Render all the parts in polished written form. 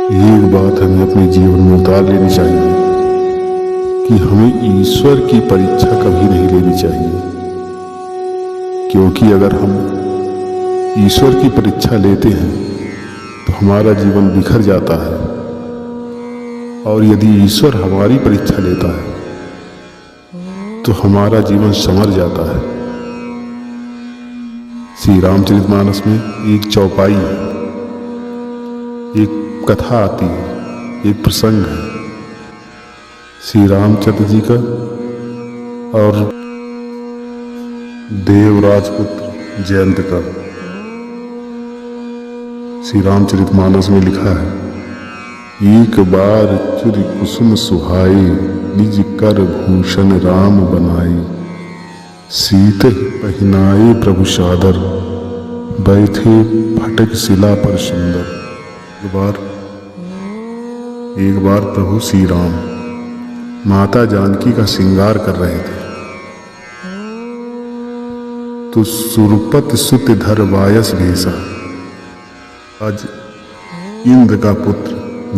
एक बात हमें अपने जीवन में उतार लेनी चाहिए कि हमें ईश्वर की परीक्षा कभी नहीं लेनी चाहिए, क्योंकि अगर हम ईश्वर की परीक्षा लेते हैं तो हमारा जीवन बिखर जाता है, और यदि ईश्वर हमारी परीक्षा लेता है तो हमारा जीवन संवर जाता है। श्री रामचरितमानस में एक चौपाई है, एक कथा आती है, एक प्रसंग है श्री रामचंद्र जी का और देवराजपुत्र जयंत का। श्री रामचरितमानस में लिखा है, एक बार चुरि कुसुम सुहाए, निज कर भूषण राम बनाए, सीत पहिनाए प्रभु सादर, बैठे फटक शिला पर सुंदर। एक बार प्रभु श्री राम माता जानकी का श्रृंगार कर रहे थे, तो सुरपत सुत धर वायस भेसा, आज इंद्र का पुत्र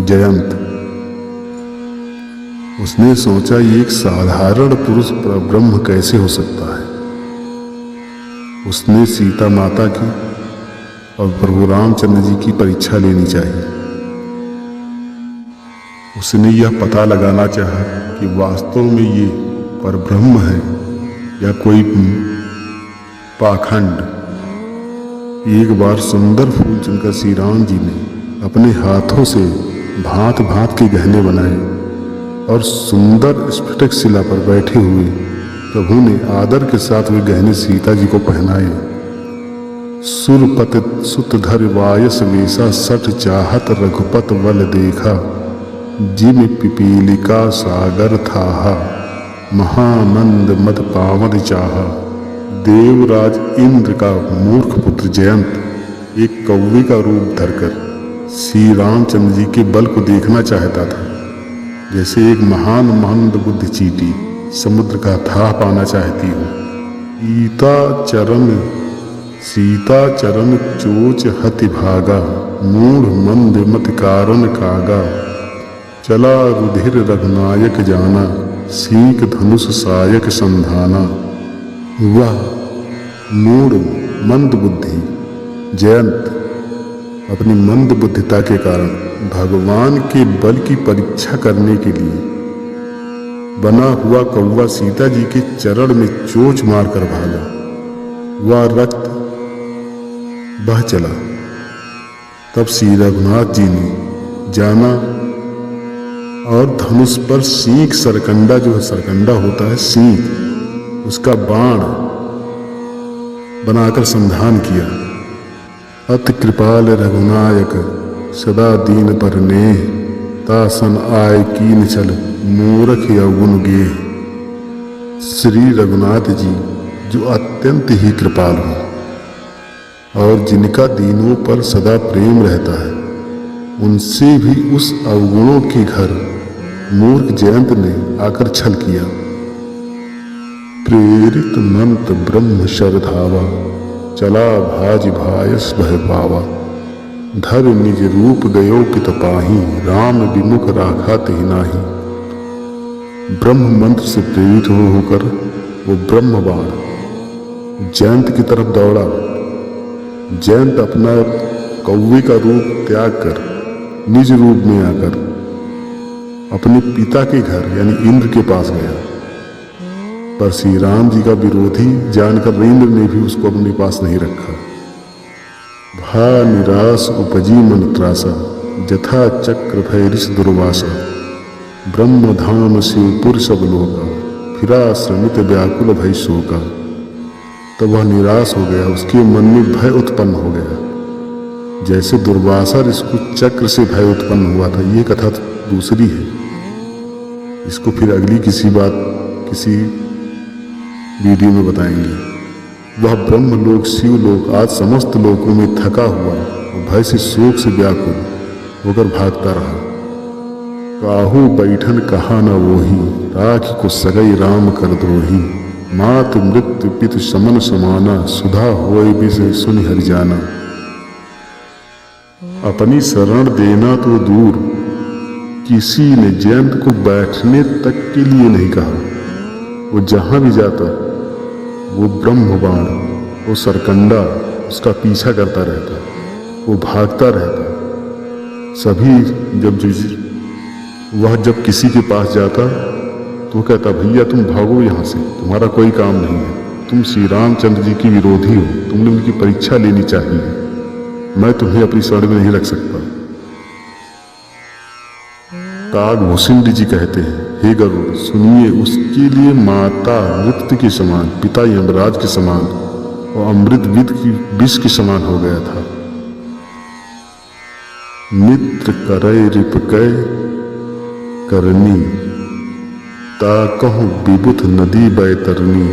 जयंत, उसने सोचा ये एक साधारण पुरुष ब्रह्म कैसे हो सकता है। उसने सीता माता की और प्रभु रामचंद्र जी की परीक्षा लेनी चाहिए। उसने यह पता लगाना चाहा कि वास्तव में ये परब्रह्म है या कोई पाखंड। एक बार सुंदर फूल चुनकर श्री राम जी ने अपने हाथों से भांत भांत के गहने बनाए और सुंदर स्फटिक शिला पर बैठे हुए प्रभु ने आदर के साथ वे गहने सीता जी को पहनाए। सुरपत सुत धर वायस वेसा, सठ चाहत रघुपत बल देखा, जिम पिपीलिका सागर थाहा, महानंद मद पावन चाहा। देवराज इंद्र का मूर्ख पुत्र जयंत एक कौवे का रूप धरकर श्री रामचंद्र जी के बल को देखना चाहता था, जैसे एक महान मंद बुद्धि चींटी समुद्र का थाह पाना चाहती हो। सीता चरण चोच हति भागा, मूढ़ मंद मत कारण कागा, चला रुधिर रघुनायक जाना, सीक धनुष सायक संधाना। वह मूढ़ मंद बुद्धि जयंत अपनी मंद बुद्धिता के कारण भगवान के बल की परीक्षा करने के लिए बना हुआ कौवा सीता जी के चरण में चोंच मारकर भागा। वह रक्त बह चला। तब श्री रघुनाथ जी ने जाना और धनुष पर सींग सरकंडा, जो है सरकंडा होता है सींग, उसका बाण बनाकर संधान किया। अति कृपाल रघुनायक सदा दीन पर नेह, तासन आय कीन चल मूरख अवगुण गे। श्री रघुनाथ जी जो अत्यंत ही कृपाल हो और जिनका दीनों पर सदा प्रेम रहता है, उनसे भी उस अवगुणों के घर मूर्ख जयंत ने आकर छल किया। प्रेरित मंत ब्रह्म शरधावा, चला भाज भायस भय पावा, धर निज रूप गयो पित पाही, राम विमुख राखा तिहि नाही। ब्रह्म मंत्र से प्रेरित होकर वो ब्रह्म बाण जयंत की तरफ दौड़ा। जयंत अपना कौवे का रूप त्याग कर निज रूप में आकर अपने पिता के घर यानी इंद्र के पास गया, पर श्री राम जी का विरोधी जानकर इंद्र ने भी उसको अपने पास नहीं रखा। भा निराश उपजी मन त्रासा, जथा चक्र भैरिस दुर्वासा, ब्रह्म धाम शिवपुर सब लोका, फिरा श्रमित व्याकुल भय शोका। तब वह निराश हो गया, उसके मन में भय उत्पन्न हो गया, जैसे दुर्वासा ऋषि चक्र से भय उत्पन्न हुआ था। ये कथा दूसरी है, इसको फिर अगली किसी वीडियो में बताएंगे। वह ब्रह्मलोक शिवलोक आज समस्त लोकों में थका हुआ और भय से शोक से व्याकुल होकर भागता रहा। काहू बैठन कहा न वोही, राखी को सगई राम कर द्रोही, मात मृत्यु पितु समन समाना, सुधा होय विषय सुनि हरि जाना। अपनी शरण देना तो दूर, किसी ने जयंत को बैठने तक के लिए नहीं कहा। वो जहां भी जाता वो ब्रह्मबाण, वो सरकंडा उसका पीछा करता रहता, वो भागता रहता। सभी वह जब किसी के पास जाता तो वो कहता, भैया तुम भागो यहाँ से, तुम्हारा कोई काम नहीं है, तुम श्री रामचंद्र जी की विरोधी हो, तुमने उनकी परीक्षा लेनी चाहिए, मैं तुम्हें अपनी शरण में नहीं रख सकता। काकभूषण जी कहते हैं, हे गरुड़ सुनिए, उसके लिए माता मृत्यु के समान, पिता यमराज के समान और अमृत विष के समान हो गया था। मित्र करय रिपकय करनी, ता कहूँ विबुध नदी बैतरनी,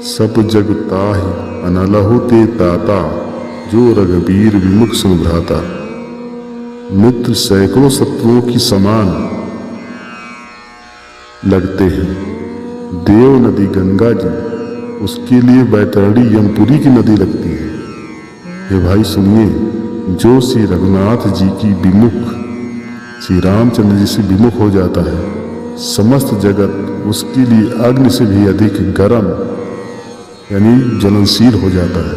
सब जग ताहि अनलहु ते ताता, जो रघुबीर विमुख सुन भ्राता। मित्र सैकड़ों शत्रुओं की समान लगते हैं। देव नदी गंगा जी, उसके लिए बैतरणी यमपुरी की नदी लगती है। हे भाई सुनिए, जो श्री रघुनाथ जी की विमुख, श्री रामचंद्र जी से विमुख हो जाता है, समस्त जगत उसके लिए अग्नि से भी अधिक गर्म यानी ज्वलनशील हो जाता है।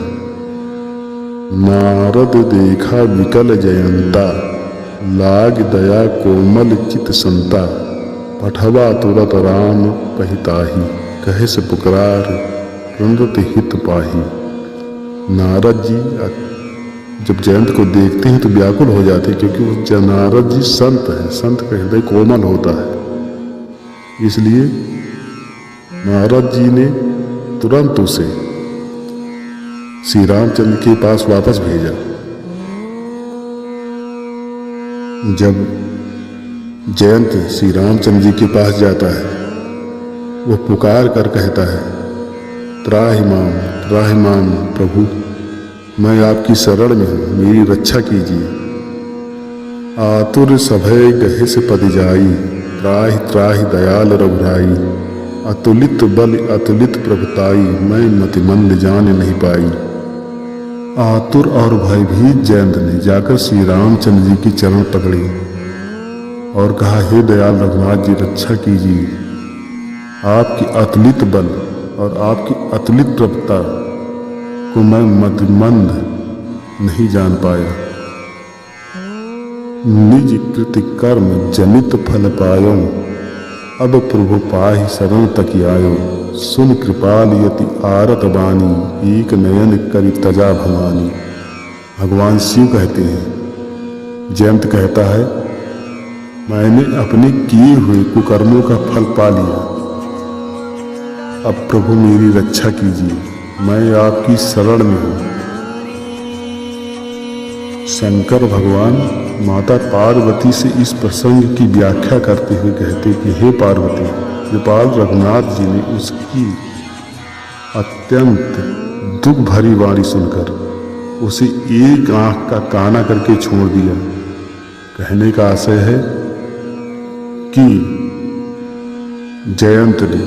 नारद देखा विकल जयंता, लाग दया कोमल चित संता, पठवा तुरत राम पहिताही, कहे से पुकार पुनरत हित पाही। नारद जी जब जयंत को देखते हैं तो व्याकुल हो जाते हैं, क्योंकि वो नारद जी संत है, संत का हृदय कोमल होता है। इसलिए नारद जी ने तुरंत उसे श्री रामचंद्र के पास वापस भेजा। जब जयंत श्री रामचंद्र जी के पास जाता है, वो पुकार कर कहता है, त्राहिमाम प्रभु, मैं आपकी शरण में हूँ, मेरी रक्षा कीजिए। आतुर सभय गहे से पद जाई, त्राहि त्राहि दयाल रघुराई, अतुलित बल अतुलित प्रभुताई, मैं मतिमंद जान नहीं पाई। आतुर और भयभीत जयंत ने जाकर श्री रामचंद्र जी की चरण पकड़ी और कहा, हे दयाल रघुनाथ जी रक्षा कीजिए। आपकी अतुलित बल और आपकी अतुलित प्रभुता को मैं मतिमंद नहीं जान पाया। निज कृत कर्म जनित फल पायो, अब प्रभु पाहि शरण तक आयो। सुन कृपाल यति आरत बानी, एक नयन करि तजा भवानी। भगवान शिव कहते हैं, जयंत कहता है, मैंने अपने किए हुए कुकर्मों का फल पा लिया, अब प्रभु मेरी रक्षा कीजिए, मैं आपकी शरण में हूँ। शंकर भगवान माता पार्वती से इस प्रसंग की व्याख्या करते हुए कहते कि हे पार्वती, कृपाल रघुनाथ जी ने उसकी अत्यंत दुख भरी वाणी सुनकर उसे एक आंख का काना करके छोड़ दिया। कहने का आशय है कि जयंत ने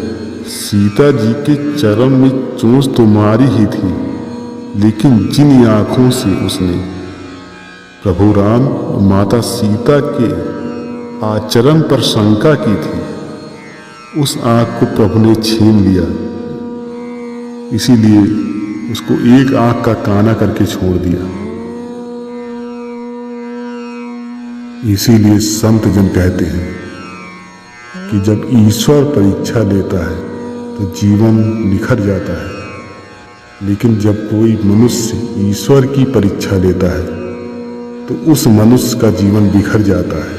सीता जी के चरण में चोंच तो मारी ही थी, लेकिन जिन आंखों से उसने प्रभु राम और माता सीता के आचरण पर शंका की थी, उस आंख को प्रभु ने छीन लिया। इसीलिए उसको एक आंख का काना करके छोड़ दिया। इसीलिए संत जन कहते हैं कि जब ईश्वर परीक्षा लेता है तो जीवन निखर जाता है, लेकिन जब कोई मनुष्य ईश्वर की परीक्षा लेता है तो उस मनुष्य का जीवन बिखर जाता है।